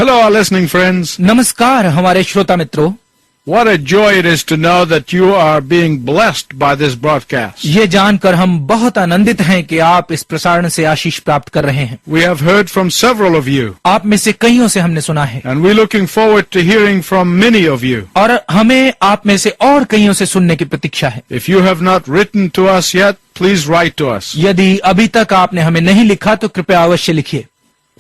Hello, our listening friends. नमस्कार हमारे श्रोता मित्रों। What a joy it is to know that you are being blessed by this broadcast. ये जानकर हम बहुत आनंदित हैं कि आप इस प्रसारण से आशीष प्राप्त कर रहे हैं। We have heard from several of you, आप में से कईयों से हमने सुना है and we're looking forward to hearing from many of you. और हमें आप में से और कईयों से सुनने की प्रतीक्षा है। If you have not written to us yet, please write to us. यदि अभी तक आपने हमें नहीं लिखा तो कृपया अवश्य लिखिए।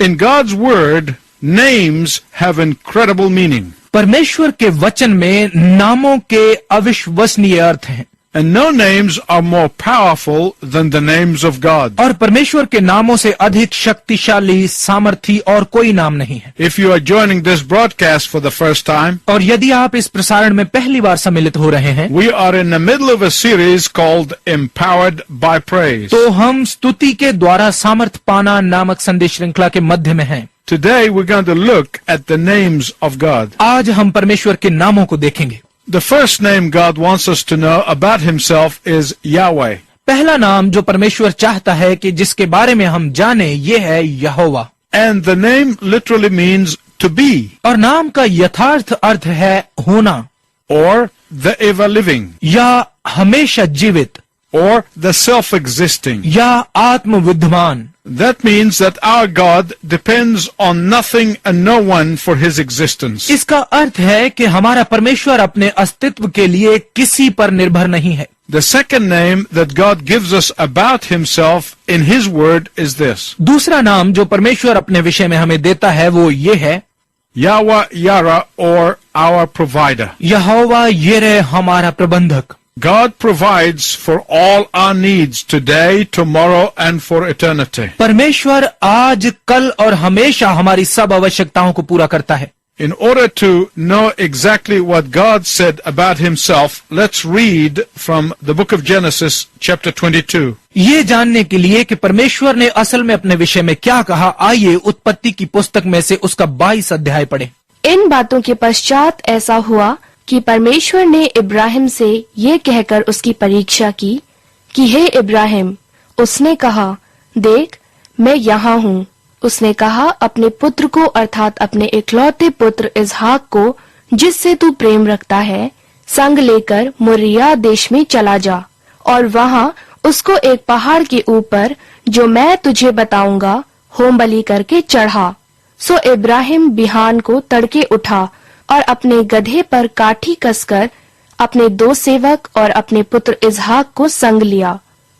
In God's Word, names have incredible meaning. परमेश्वर के वचन में नामों के अविश्वसनीय अर्थ हैं And no names are more powerful than the names of God. और परमेश्वर के नामों से अधिक शक्तिशाली, सामर्थी और कोई नाम नहीं है। If you are joining this broadcast for the first time, और यदि आप इस प्रसारण में पहली बार सम्मिलित हो रहे हैं we are in the middle of a series called Empowered by Praise. तो हम स्तुति के द्वारा सामर्थ पाना नामक संदेश श्रृंखला के मध्य में हैं। Today we're going to look at the names of God. आज हम परमेश्वर के नामों को देखेंगे। The first name God wants us to know about himself is Yahweh. पहला नाम जो परमेश्वर चाहता है कि जिसके बारे में हम जाने ये है यहोवा। And the name literally means to be, और नाम का यथार्थ अर्थ है होना or the ever living, या हमेशा जीवित or the self-existing. या आत्म विद्यमान। That means that our God depends on nothing and no one for his existence. इसका अर्थ है कि हमारा परमेश्वर अपने अस्तित्व के लिए किसी पर निर्भर नहीं है। The second name that God gives us about himself in his word is this. दूसरा नाम जो परमेश्वर अपने विषय में हमें देता है वो ये है Yahweh Yara, or our provider. यहोवा येरे हमारा प्रबंधक। God provides for all our needs today, tomorrow, and for eternity. परमेश्वर आज, कल और हमेशा हमारी सब आवश्यकताओं को पूरा करता है। In order to know exactly what God said about himself, let's read from the book of Genesis, chapter 22. ये जानने के लिए कि परमेश्वर ने असल में अपने विषय में क्या कहा, आइए उत्पत्ति की पुस्तक में से उसका 22 अध्याय पढ़ें। इन बातों के पश्चात ऐसा हुआ कि परमेश्वर ने इब्राहिम से ये कहकर उसकी परीक्षा की कि हे इब्राहिम, उसने कहा, देख मैं यहाँ हूँ। उसने कहा, अपने पुत्र को अर्थात अपने इकलौते पुत्र इसहाक को जिससे तू प्रेम रखता है, संग लेकर मोरिया देश में चला जा और वहाँ उसको एक पहाड़ के ऊपर जो मैं तुझे बताऊंगा होम बलि करके चढ़ा। सो इब्राहिम बिहान को तड़के उठा और अपने गधे पर काठी कसकर अपने 2 सेवक और अपने पुत्र इसहाक को संग लिया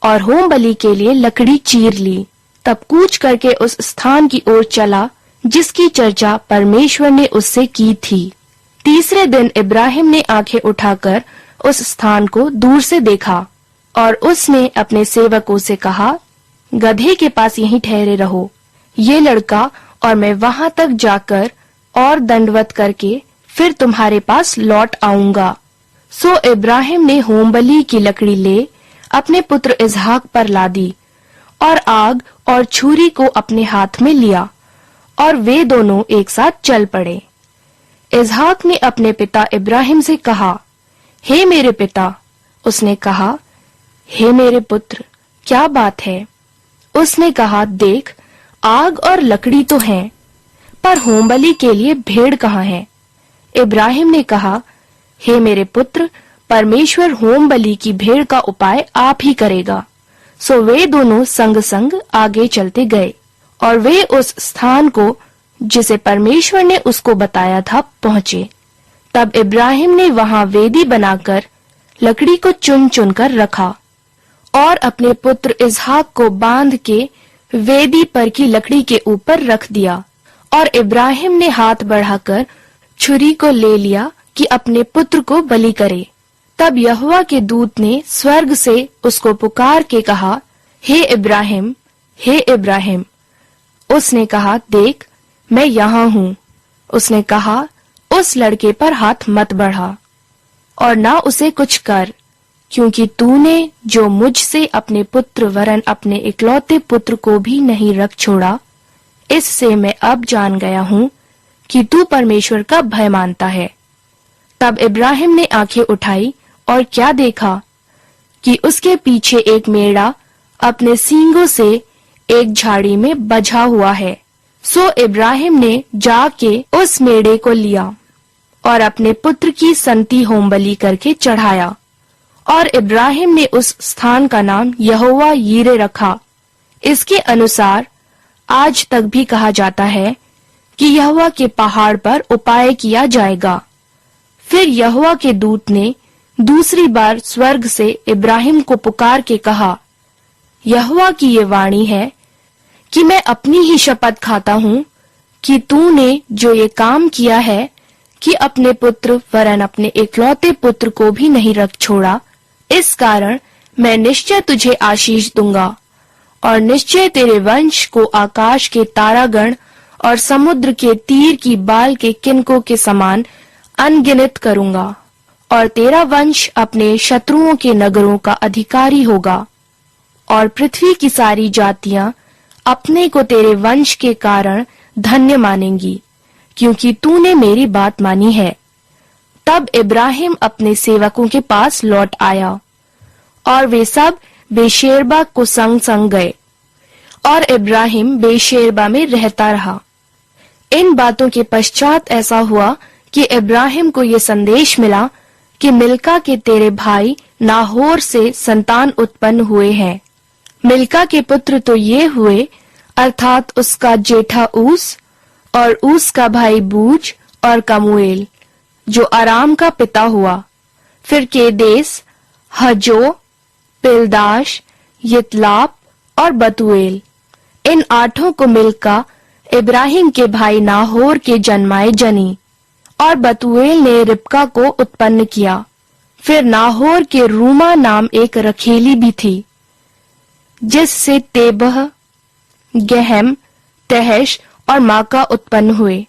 और होम बलि के लिए लकड़ी चीर ली। तब कूच करके उस स्थान की ओर चला जिसकी चर्चा परमेश्वर ने उससे की थी। तीसरे दिन इब्राहिम ने आंखें उठाकर उस स्थान को दूर से देखा और उसने अपने सेवकों से कहा, गधे के पास यहीं ठहरे रहो, ये लड़का और मैं वहां तक जाकर और दंडवत करके फिर तुम्हारे पास लौट आऊंगा। सो इब्राहिम ने होम बलि की लकड़ी ले अपने पुत्र इसहाक पर लादी और आग और छुरी को अपने हाथ में लिया और वे दोनों एक साथ चल पड़े। इसहाक ने अपने पिता इब्राहिम से कहा, हे मेरे पिता। उसने कहा, हे मेरे पुत्र, क्या बात है? उसने कहा, देख आग और लकड़ी तो हैं, पर होम बलि के लिए भेड़ कहाँ है? इब्राहिम ने कहा, हे मेरे पुत्र, परमेश्वर होम बलि की भेड़ का उपाय आप ही करेगा। सो वे दोनों संग संग आगे चलते गए और वे उस स्थान को जिसे परमेश्वर ने उसको बताया था पहुँचे। तब इब्राहिम ने वहाँ वेदी बनाकर लकड़ी को चुन चुन कर रखा और अपने पुत्र इसहाक को बांध के वेदी पर की लकड़ी के ऊपर रख दिया और इब्राहिम ने हाथ बढ़ाकर छुरी को ले लिया कि अपने पुत्र को बलि करे। तब यहोवा के दूत ने स्वर्ग से उसको पुकार के कहा, हे इब्राहिम, हे इब्राहिम। उसने कहा, देख मैं यहाँ हूँ। उसने कहा, उस लड़के पर हाथ मत बढ़ा और ना उसे कुछ कर, क्योंकि तूने जो मुझसे अपने पुत्र वरन अपने इकलौते पुत्र को भी नहीं रख छोड़ा, इससे मैं अब जान गया हूँ कि तू परमेश्वर का भय मानता है। तब इब्राहिम ने आंखें उठाई और क्या देखा कि उसके पीछे एक मेढ़ा अपने सींगों से एक झाड़ी में बझा हुआ है। सो इब्राहिम ने जाके उस मेढ़े को लिया और अपने पुत्र की संती होमबलि करके चढ़ाया, और इब्राहिम ने उस स्थान का नाम यहोवा यीरे रखा। इसके अनुसार आज तक भी कहा जाता है कि यहोवा के पहाड़ पर उपाय किया जाएगा। फिर यहोवा के दूत ने दूसरी बार स्वर्ग से इब्राहिम को पुकार के कहा, यहोवा की ये वाणी है कि मैं अपनी ही शपथ खाता हूँ कि तूने जो ये काम किया है कि अपने पुत्र वरन अपने इकलौते पुत्र को भी नहीं रख छोड़ा, इस कारण मैं निश्चय तुझे आशीष दूंगा और निश्चय तेरे वंश को आकाश के तारागण और समुद्र के तीर की बाल के किनकों के समान अनगिनत करूंगा, और तेरा वंश अपने शत्रुओं के नगरों का अधिकारी होगा, और पृथ्वी की सारी जातियां अपने को तेरे वंश के कारण धन्य मानेंगी, क्योंकि तूने मेरी बात मानी है। तब इब्राहिम अपने सेवकों के पास लौट आया, और वे सब बेशेरबा को संग संग गए, और इब्राहिम बेशेरबा में रहता रहा। इन बातों के पश्चात ऐसा हुआ कि इब्राहिम को ये संदेश मिला कि मिल्का के तेरे भाई नाहोर से संतान उत्पन्न हुए हैं। मिल्का के पुत्र तो ये हुए, अर्थात उसका जेठा ऊस और ऊस का भाई बूज और कमुएल, जो अराम का पिता हुआ। फिर केदेस, हजो, पिलदाश, यितलाप और बतुएल, इन 8 को मिल्का इब्राहिम के भाई नाहोर के जन्माए जनी, और बतुएल ने रिबका को उत्पन्न किया। फिर नाहोर के रूमा नाम एक रखेली भी थी, जिससे तेबह, गेहम, तहश और माका उत्पन्न हुए।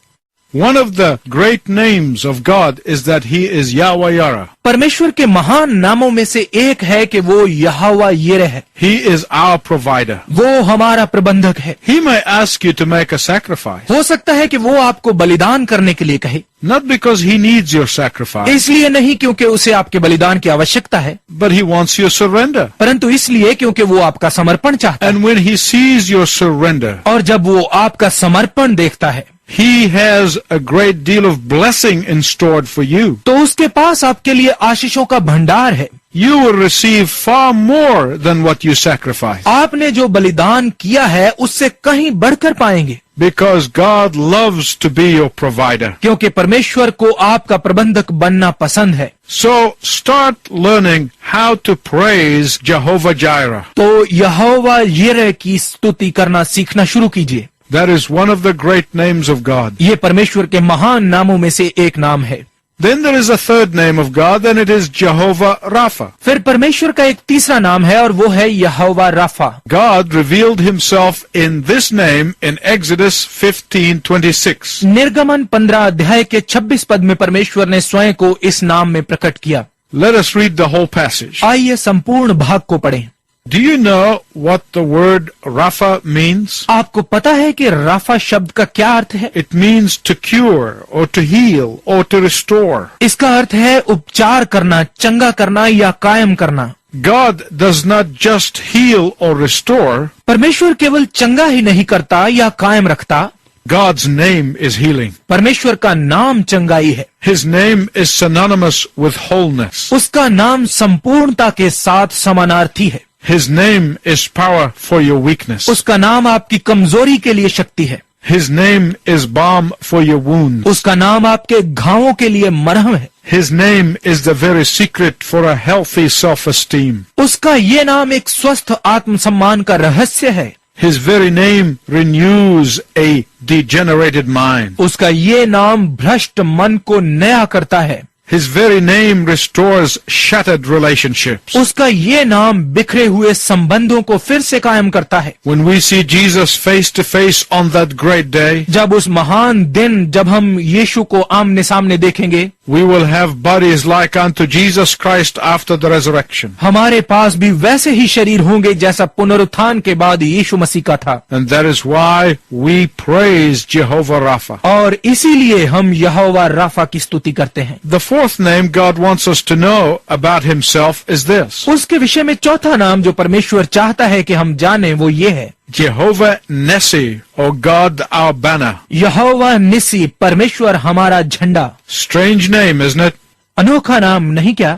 One of the great names of God is that He is Yahweh Yara. परमेश्वर के महान नामों में से एक है कि वो यहोवा यिरे है। He is our provider. वो हमारा प्रबंधक है। He may ask you to make a sacrifice, हो सकता है कि वो आपको बलिदान करने के लिए कहे, not because He needs your sacrifice, इसलिए नहीं क्योंकि उसे आपके बलिदान की आवश्यकता है, but He wants your surrender. परंतु इसलिए क्योंकि वो आपका समर्पण चाहता है। And when He sees your surrender, और जब वो आपका समर्पण देखता है, He has a great deal of blessing in stored for you. तो उसके पास आपके लिए आशीषों का भंडार है। You will receive far more than what you sacrifice, आपने जो बलिदान किया है उससे कहीं बढ़कर पाएंगे, because God loves to be your provider. क्योंकि परमेश्वर को आपका प्रबंधक बनना पसंद है। So start learning how to praise Jehovah Jireh. तो यहोवा यिरे की स्तुति करना सीखना शुरू कीजिए। That is one of the great names of God. ये परमेश्वर के महान नामों में से एक नाम है। Then there is a third name of God, and it is Jehovah Rapha. फिर परमेश्वर का एक तीसरा नाम है और वो है यहोवा Rafa. God revealed Himself in this name in Exodus 15:26. निर्गमन 15 अध्याय के 26 पद में परमेश्वर ने स्वयं को इस नाम में प्रकट किया। Let us read the whole passage. आइए संपूर्ण भाग को पढ़ें। Do you know what the word Rapha means? आपको पता है कि राफा शब्द का क्या अर्थ है? It means to cure or to heal or to restore. इसका अर्थ है उपचार करना, चंगा करना या कायम करना। God does not just heal or restore. परमेश्वर केवल चंगा ही नहीं करता या कायम रखता, God's name is healing. परमेश्वर का नाम चंगाई है। His name is synonymous with wholeness. उसका नाम संपूर्णता के साथ समानार्थी है। His name is power for your weakness. उसका नाम आपकी कमजोरी के लिए शक्ति है। His name is balm for your wounds. उसका नाम आपके घावों के लिए मरहम है। His name is the very secret for a healthy self-esteem. उसका ये नाम एक स्वस्थ आत्मसम्मान का रहस्य है। His very name renews a degenerated mind. उसका ये नाम भ्रष्ट मन को नया करता है। His very name restores shattered relationships. उसका ये नाम बिखरे हुए संबंधों को फिर से कायम करता है। When we see Jesus face to face on that great day, जब उस महान दिन जब हम यीशु को आमने सामने देखेंगे, we will have bodies like unto Jesus Christ after the resurrection. हमारे पास भी वैसे ही शरीर होंगे जैसा पुनरुत्थान के बाद यीशु मसीह का था। And that is why we praise Jehovah Rapha. और इसीलिए हम यहोवा राफा की स्तुति करते हैं। The fourth name God wants us to know about himself is this: उसके विषय में चौथा नाम जो परमेश्वर चाहता है कि हम जाने वो ये है Jehovah Nissi, or God our banner. यहोवा निसी, परमेश्वर हमारा झंडा। Strange name, isn't it? अनोखा नाम नहीं क्या?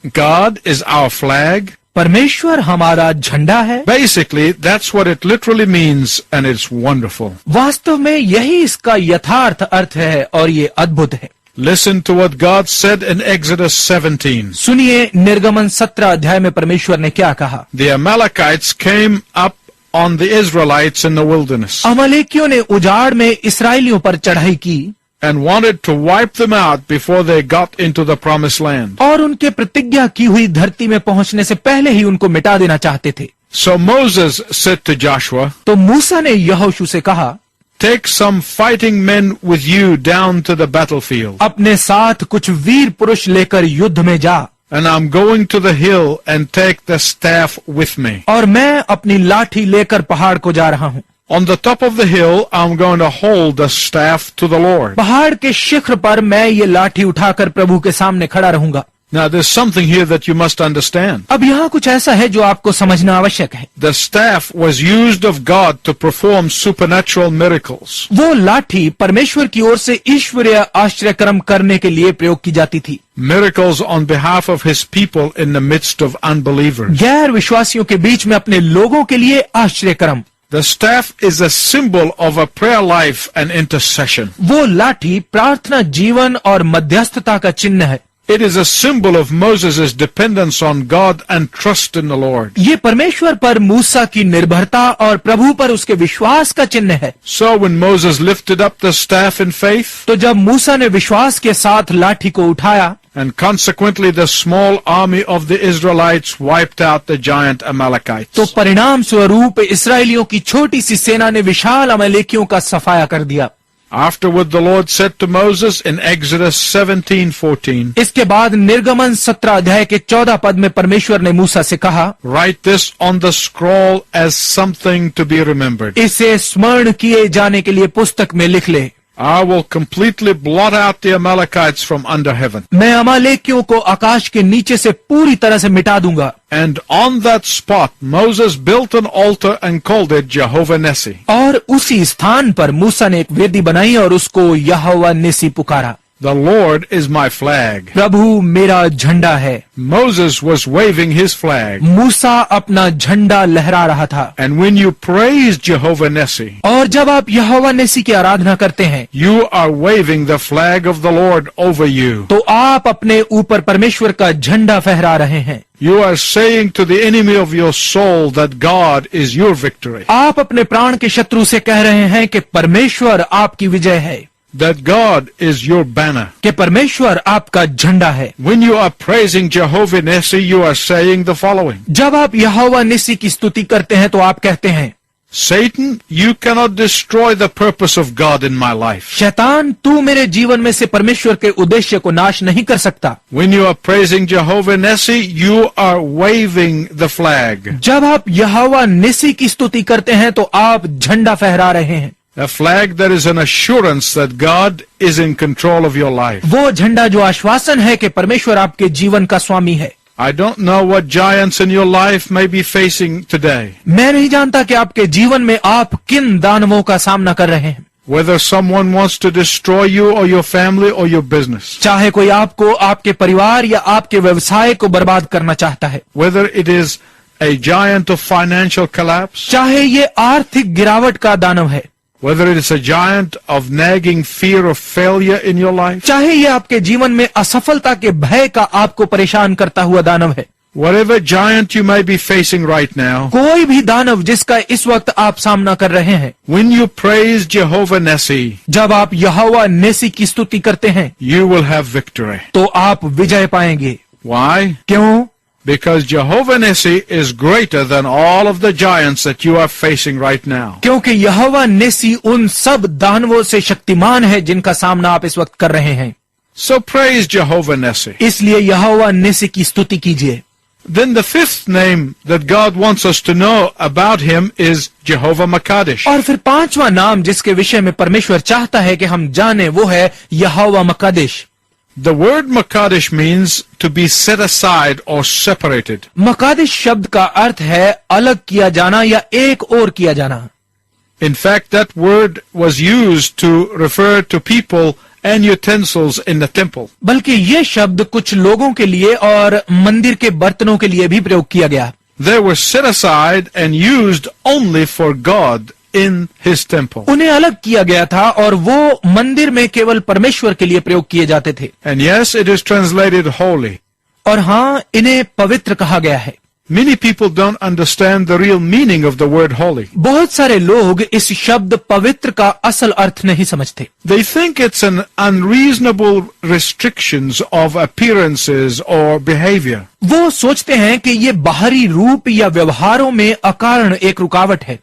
God is our flag. परमेश्वर हमारा झंडा है। Basically, that's what it literally means, and it's wonderful. वास्तव में यही इसका यथार्थ अर्थ है और ये अद्भुत है। Listen to what God said in Exodus 17. सुनिए निर्गमन 17 अध्याय में परमेश्वर ने क्या कहा। The Amalekites came up on the Israelites in the wilderness अमलेकियों ने उजाड़ में इस्राएलियों पर चढ़ाई की and wanted to wipe them out before they got into the promised land. और उनके प्रतिज्ञा की हुई धरती में पहुंचने से पहले ही उनको मिटा देना चाहते थे। So Moses said to Joshua, तो मूसा ने यहोशू से कहा, take some fighting men with you down to the battlefield, अपने साथ कुछ वीर पुरुष लेकर युद्ध में जा and I'm going to the hill and take the staff with me. और मैं अपनी लाठी लेकर पहाड़ को जा रहा हूँ। On the top of the hill, I'm going to hold the staff to the Lord. पहाड़ के शिखर पर मैं ये लाठी उठाकर प्रभु के सामने खड़ा रहूंगा। Now, there's something here that you must understand. अब यहाँ कुछ ऐसा है जो आपको समझना आवश्यक है। The staff was used of God to perform supernatural miracles. वो लाठी परमेश्वर की ओर से ईश्वरीय आश्चर्यक्रम करने के लिए प्रयोग की जाती थी। Miracles on behalf of his people in the midst of unbelievers. गैर विश्वासियों के बीच में अपने लोगों के लिए आश्चर्यक्रम। The staff is a symbol of a prayer life and intercession. वो लाठी प्रार्थना जीवन और मध्यस्थता का चिन्ह है। It is a symbol of Moses' dependence on God and trust in the Lord. ये परमेश्वर पर मूसा की निर्भरता और प्रभु पर उसके विश्वास का चिन्ह है। So when Moses lifted up the staff in faith, तो जब मूसा ने विश्वास के साथ लाठी को उठाया and consequently the small army of the Israelites wiped out the giant Amalekites. तो परिणाम स्वरूप इसराइलियों की छोटी सी सेना ने विशाल अमलेकियों का सफाया कर दिया। Afterward the Lord said to Moses in Exodus 17:14, इसके बाद निर्गमन 17 अध्याय के 14 पद में परमेश्वर ने मूसा से कहा, write this on the scroll as something to be remembered. इसे स्मरण किए जाने के लिए पुस्तक में लिख ले। I will completely blot out the Amalekites from under heaven. मैं अमालेकियों को आकाश के नीचे से पूरी तरह से मिटा दूंगा। And on that spot Moses built an altar and called it Jehovah Nissi. और उसी स्थान पर मूसा ने एक वेदी बनाई और उसको यहोवा निसी पुकारा। The Lord is my flag. प्रभु मेरा झंडा है। Moses was waving his flag. मूसा अपना झंडा लहरा रहा था। And when you praise Jehovah Nissi, और जब आप यहोवा निसी की आराधना करते हैं you are waving the flag of the Lord over you. तो आप अपने ऊपर परमेश्वर का झंडा फहरा रहे हैं। You are saying to the enemy of your soul that God is your victory. आप अपने प्राण के शत्रु से कह रहे हैं कि परमेश्वर आपकी विजय है, That God is your banner. कि परमेश्वर आपका झंडा है। When you are praising Jehovah Nissi, you are saying the following. जब आप यहोवा निसी की स्तुति करते हैं तो आप कहते हैं, Satan, you cannot destroy the purpose of God in my life. शैतान तू मेरे जीवन में से परमेश्वर के उद्देश्य को नाश नहीं कर सकता। When you are praising Jehovah Nissi, you are waving the flag. जब आप यहोवा निसी की स्तुति करते हैं तो आप झंडा फहरा रहे हैं। A flag that is an assurance that God is in control of your life. वो झंडा जो आश्वासन है कि परमेश्वर आपके जीवन का स्वामी है। I don't know what giants in your life may be facing today. मैं नहीं जानता कि आपके जीवन में आप किन दानवों का सामना कर रहे हैं। Whether someone wants to destroy you or your family or your business. चाहे कोई आपको, आपके परिवार या आपके व्यवसाय को बर्बाद करना चाहता है। Whether it is a giant of financial collapse. चाहे ये आर्थिक गिरावट का दानव है। Whether it is a giant of nagging fear of failure in your life. चाहे ये आपके जीवन में असफलता के भय का आपको परेशान करता हुआ दानव है। Whatever giant you may be facing right now. कोई भी दानव जिसका इस वक्त आप सामना कर रहे हैं। When you praise Jehovah Nissi, जब आप यहोवा निसी की स्तुति करते हैं you will have victory. तो आप विजय पाएंगे। Why? क्यों? Because Jehovah Nissi is greater than all of the giants that you are facing right now. क्योंकि यहोवा निसी उन सब दानवों से शक्तिमान है जिनका सामना आप इस वक्त कर रहे हैं। So praise Jehovah Nissi. इसलिए यहोवा निसी की स्तुति कीजिए। Then the fifth name that God wants us to know about him is Jehovah Makadesh. और फिर पांचवा नाम जिसके विषय में परमेश्वर चाहता है कि हम जाने वो है यहोवा मकादेश। The word Makadish means to be set aside or separated. मकादिश शब्द का अर्थ है अलग किया जाना या एक और किया जाना। In fact, that word was used to refer to people and utensils in the temple. बल्कि ये शब्द कुछ लोगों के लिए और मंदिर के बर्तनों के लिए भी प्रयोग किया गया। They were set aside and used only for God in his temple. उन्हें अलग किया गया था और वो मंदिर में केवल परमेश्वर के लिए प्रयोग किए जाते थे। And yes, it is translated holy. और हाँ, इन्हें पवित्र कहा गया है। Many people don't understand the real meaning of the word holy. बहुत सारे लोग इस शब्द पवित्र का असल अर्थ नहीं समझते। They think it's an unreasonable restrictions of appearances or behavior. वो सोचते हैं कि ये बाहरी रूप या व्यवहारों में अकारण एक रुकावट है।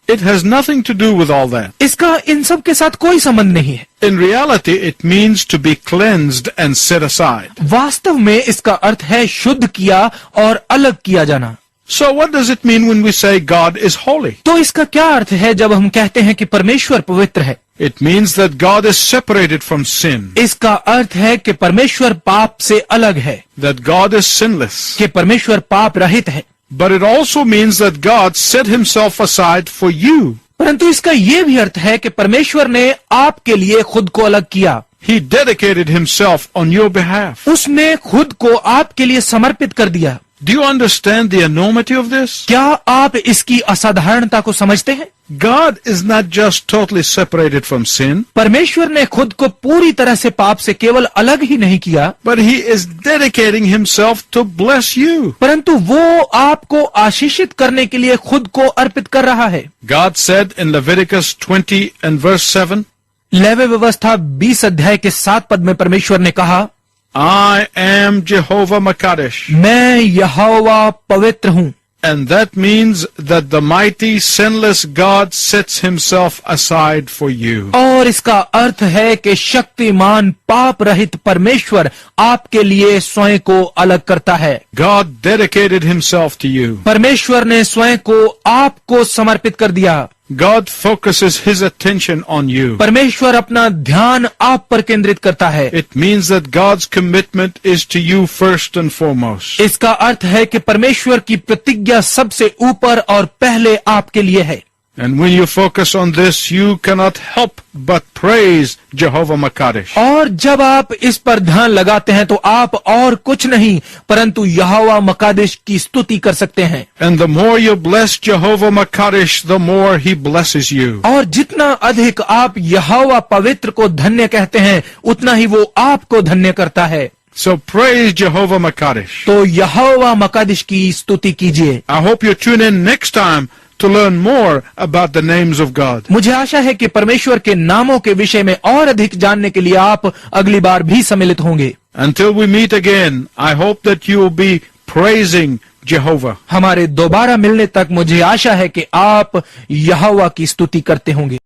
It has nothing to do with all that. इसका इन सब के साथ कोई संबंध नहीं है। In reality, it means to be cleansed and set aside. वास्तव में इसका अर्थ है शुद्ध किया और अलग किया जाना। So what does it mean when we say God is holy? तो इसका क्या अर्थ है जब हम कहते हैं कि परमेश्वर पवित्र है? It means that God is separated from sin, इसका अर्थ है कि परमेश्वर पाप से अलग है, that God is sinless. कि परमेश्वर पाप रहित है। But it also means that God set himself aside for you. परंतु इसका ये भी अर्थ है कि परमेश्वर ने आपके लिए खुद को अलग किया। He dedicated himself on your behalf. उसने खुद को आपके लिए समर्पित कर दिया। Do you understand the enormity of this? क्या आप इसकी असाधारणता को समझते हैं? God is not just totally separated from sin, परमेश्वर ने खुद को पूरी तरह से पाप से केवल अलग ही नहीं किया, but he is dedicating himself to bless you. परंतु वो आपको आशीषित करने के लिए खुद को अर्पित कर रहा है। God said in Leviticus 20 and verse 7, levy व्यवस्था 20 अध्याय के 7 पद में परमेश्वर ने कहा, I am Jehovah Makadesh. मैं यहोवा पवित्र हूँ। And that means that the mighty sinless God sets himself aside for you. और इसका अर्थ है कि शक्तिमान पाप रहित परमेश्वर आपके लिए स्वयं को अलग करता है। God dedicated himself to you. परमेश्वर ने स्वयं को आपको समर्पित कर दिया। God focuses his attention on you. परमेश्वर अपना ध्यान आप पर केंद्रित करता है। It means that God's commitment is to you first and foremost. इसका अर्थ है कि परमेश्वर की प्रतिज्ञा सबसे ऊपर और पहले आपके लिए है। And when you focus on this, you cannot help but praise Jehovah Makadesh. और जब आप इस पर ध्यान लगाते हैं तो आप और कुछ नहीं परंतु यहोवा मकादिश की स्तुति कर सकते हैं। And the more you bless Jehovah Makadesh, the more he blesses you. और जितना अधिक आप यहोवा पवित्र को धन्य कहते हैं उतना ही वो आपको धन्य करता है। So praise Jehovah Makadesh. तो यहोवा मकादिश की स्तुति कीजिए। I hope you tune in next time to learn more about the names of God. मुझे आशा है कि परमेश्वर के नामों के विषय में और अधिक जानने के लिए आप अगली बार भी सम्मिलित होंगे। Until we meet again, I hope that you will be praising Jehovah. हमारे दोबारा मिलने तक मुझे आशा है कि आप यहोवा की स्तुति करते होंगे।